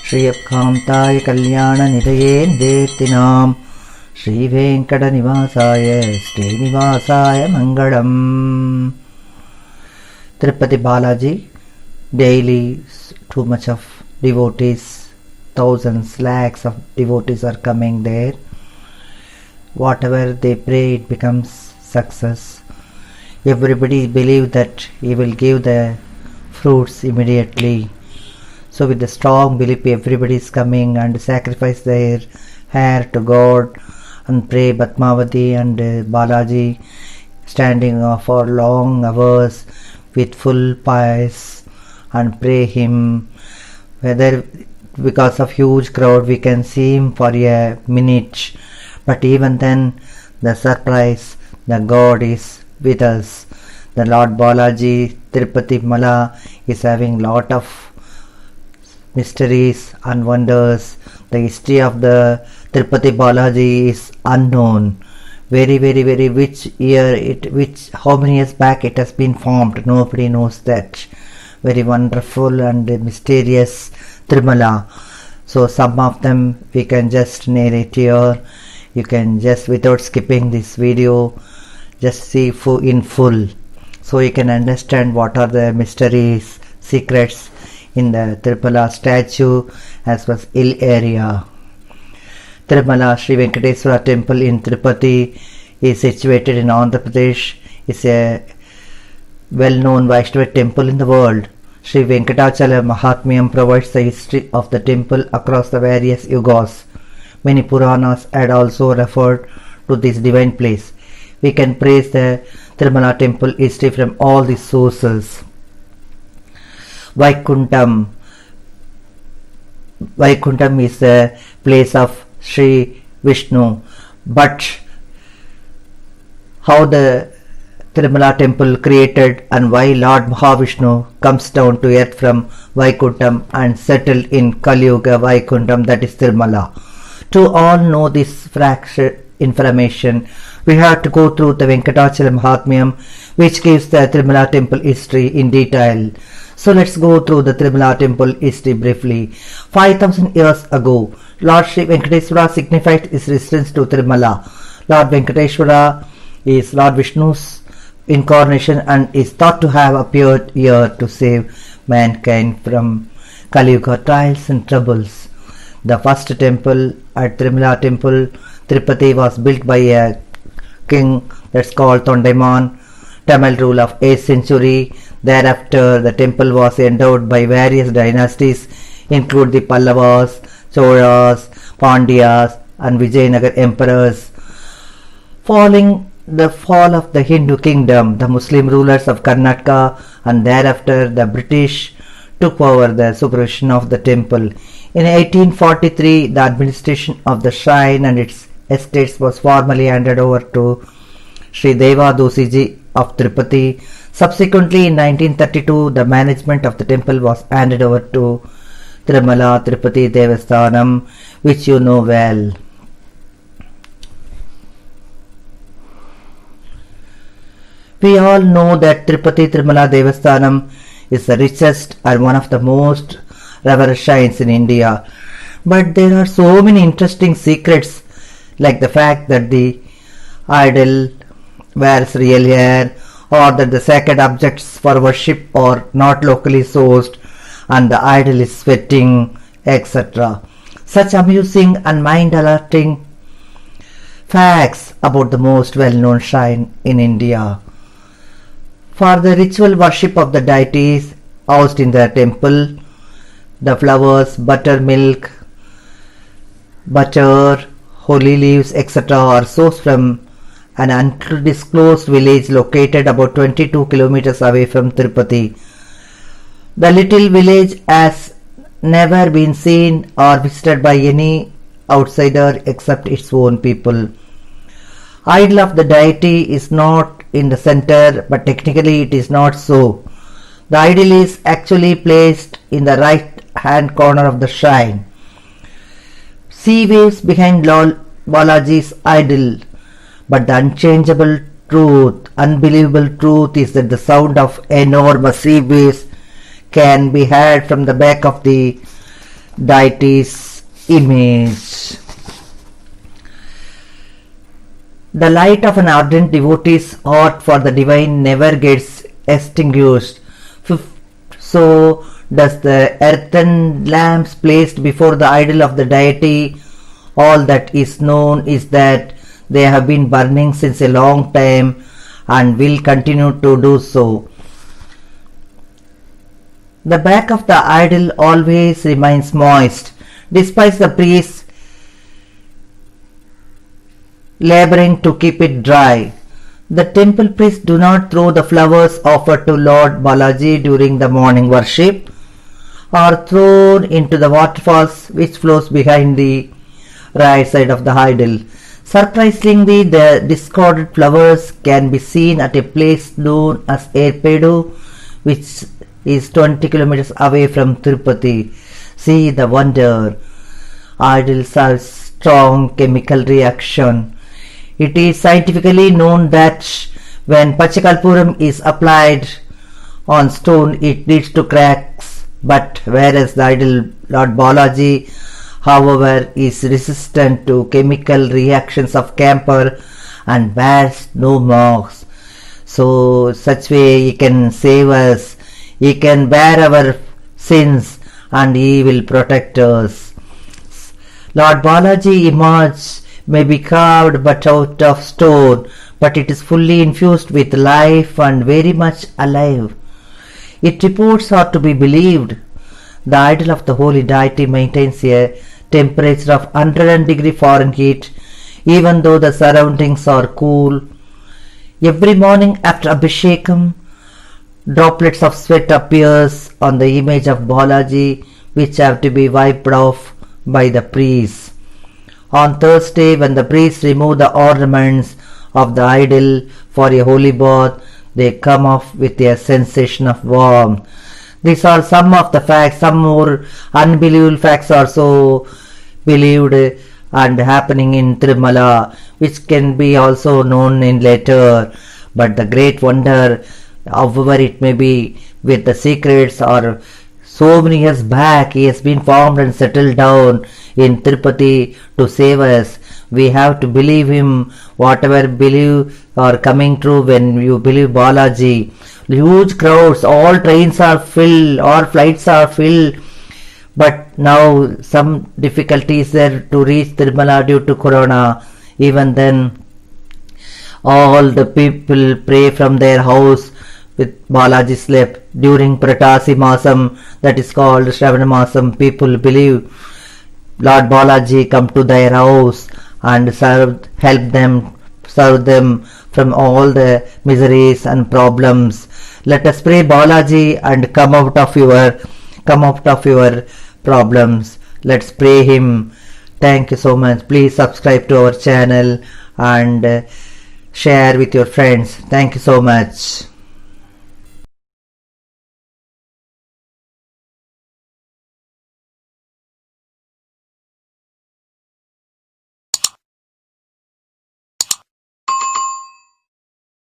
श्रियकान्ताय कल्याणनिधये निधेर्तिनां श्रीवेङ्कटनिवासाय श्रीनिवासाय Mangalam. Tirupati Balaji, daily too much of devotees, thousands, lakhs of devotees are coming there. Whatever they pray, it becomes success. Everybody believes that he will give the fruits immediately. So with the strong belief, everybody is coming and sacrifice their hair to God and pray Padmavati and Balaji, standing for long hours with full pious and pray him. Whether because of huge crowd we can see him for a minute, but even then the surprise, the God is with us. The Lord Balaji, Tirupati Mala is having lot of mysteries and wonders. The history of the Tirupati Balaji is unknown. Very which year how many years back it has been formed, nobody knows that. Very wonderful and mysterious Tirumala. So some of them we can just narrate here. You can just, without skipping this video, just see in full, so you can understand what are the mysteries, secrets in the Tirumala statue as well as hill area. Tirumala Sri Venkateswara temple in Tirupati is situated in Andhra Pradesh. It's a well-known Vaishnava temple in the world. Sri Venkatachala Mahatmyam provides the history of the temple across the various yugas. Many Puranas had also referred to this divine place. We can praise the Tirumala temple history from all these sources. Vaikuntham is the place of Sri Vishnu, but how the Tirumala temple created and why Lord Mahavishnu comes down to earth from Vaikuntham and settled in Kali Yuga Vaikuntham, that is Tirumala. To all know this fractured information, we have to go through the Venkatachala Mahatmyam, which gives the Tirumala temple history in detail. So let's go through the Tirumala temple history briefly. 5000 years ago, Lord Sri Venkateswara signified his residence to Tirumala. Lord Venkateswara is Lord Vishnu's incarnation and is thought to have appeared here to save mankind from Kali Yuga trials and troubles. The first temple at Tirumala temple, Tirupati, was built by a king that's called Tondaiman, Tamil rule of 8th century. Thereafter, the temple was endowed by various dynasties, include the Pallavas, Cholas, Pandyas and Vijayanagar emperors. Following the fall of the Hindu kingdom, the Muslim rulers of Karnataka and thereafter the British took over the supervision of the temple. In 1843, the administration of the shrine and its estates was formally handed over to Sri Deva Dosiji of Tirupati. Subsequently, in 1932, the management of the temple was handed over to Tirumala Tirupati Devasthanam, which you know well. We all know that Tirupati Tirumala Devasthanam is the richest and one of the most revered shrines in India. But there are so many interesting secrets, like the fact that the idol wears real hair, or that the sacred objects for worship are not locally sourced and the idol is sweating, etc. Such amusing and mind-alerting facts about the most well-known shrine in India. For the ritual worship of the deities housed in the temple, the flowers, buttermilk, butter, holy leaves, etc. are sourced from an undisclosed village located about 22 kilometers away from Tirupati. The little village has never been seen or visited by any outsider except its own people. Idol of the deity is not in the center, but technically it is not so. The idol is actually placed in the right hand corner of the shrine. Sea waves behind Balaji's idol, but the unchangeable truth, unbelievable truth is that the sound of enormous sea waves can be heard from the back of the deity's image. The light of an ardent devotee's heart for the divine never gets extinguished. So does the earthen lamps placed before the idol of the deity. All that is known is that they have been burning since a long time and will continue to do so. The back of the idol always remains moist, despite the priests laboring to keep it dry. The temple priests do not throw the flowers offered to Lord Balaji during the morning worship or thrown into the waterfalls which flows behind the right side of the idol. Surprisingly, the discarded flowers can be seen at a place known as Erpedu, which is 20 kilometers away from Tirupati. See the wonder. Idols have strong chemical reaction. It is scientifically known that when Pachakalpuram is applied on stone, it leads to cracks. But whereas the idol Lord Balaji, however, is resistant to chemical reactions of camphor and bears no marks. So such way He can save us. He can bear our sins and He will protect us. Lord Balaji image may be carved but out of stone, but it is fully infused with life and very much alive. Its reports are to be believed. The idol of the holy deity maintains a temperature of 100 degrees Fahrenheit, even though the surroundings are cool. Every morning after Abhishekam, droplets of sweat appears on the image of Balaji, which have to be wiped off by the priests. On Thursday, when the priests remove the ornaments of the idol for a holy bath, they come off with a sensation of warmth. These are some of the facts. Some more unbelievable facts are so believed and happening in Tirumala, which can be also known in later. But the great wonder, however it may be, with the secrets or so many years back, He has been formed and settled down in Tirupati to save us. We have to believe Him. Whatever believe are coming true when you believe Balaji. Huge crowds, all trains are filled, all flights are filled. But now some difficulties there to reach Tirumala due to Corona. Even then, all the people pray from their house with Balaji slip. During Pratasi Masam, that is called Shravana Masam, people believe Lord Balaji come to their house and help them, serve them from all the miseries and problems. Let us pray Balaji and come out of your problems. Let's pray Him. Thank you so much. Please subscribe to our channel and share with your friends. Thank you so much.